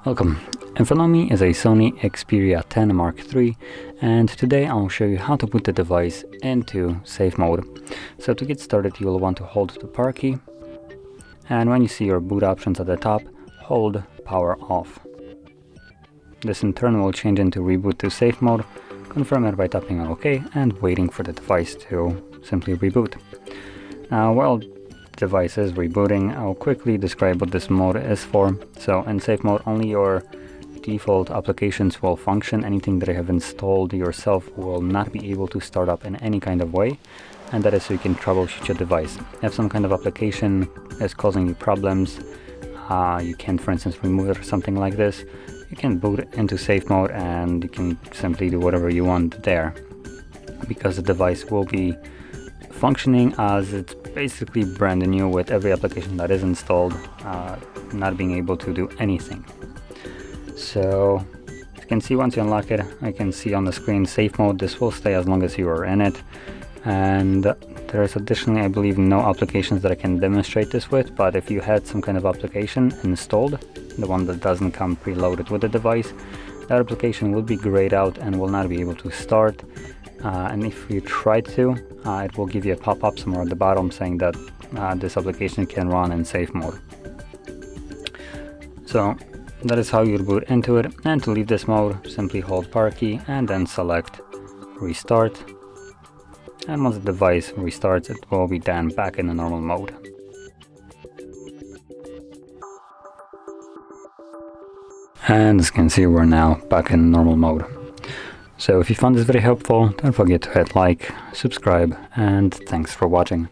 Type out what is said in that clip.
Welcome. In front of me is a SONY Xperia 10 Mark III, and today I'll show you how to put the device into safe mode. So to get started, you'll want to hold the power key, and when you see your boot options at the top, hold power off. This in turn will change into reboot to safe mode. Confirm it by tapping on OK and waiting for the device to simply reboot. Now while the device is rebooting, I'll quickly describe what this mode is for. So in safe mode, only your default applications will function. Anything that you have installed yourself will not be able to start up in any kind of way, and that is so you can troubleshoot your device. If some kind of application is causing you problems, you can, for instance, remove it or something like this, you can boot into safe mode and you can simply do whatever you want there, because the device will be functioning as it's basically brand new with every application that is installed, not being able to do anything. So as you can see, once you unlock it, I can see on the screen safe mode. This will stay as long as you are in it, and there is additionally, I believe, no applications that I can demonstrate this with, but if you had some kind of application installed, the one that doesn't come preloaded with the device, that application will be grayed out and will not be able to start. And if you try to, it will give you a pop-up somewhere at the bottom saying that this application can run in safe mode. So that is how you boot into it, and to leave this mode, simply hold power key and then select restart. And once the device restarts, it will be then back in the normal mode. And as you can see, we're now back in normal mode. So if you found this very helpful, don't forget to hit like, subscribe, and thanks for watching.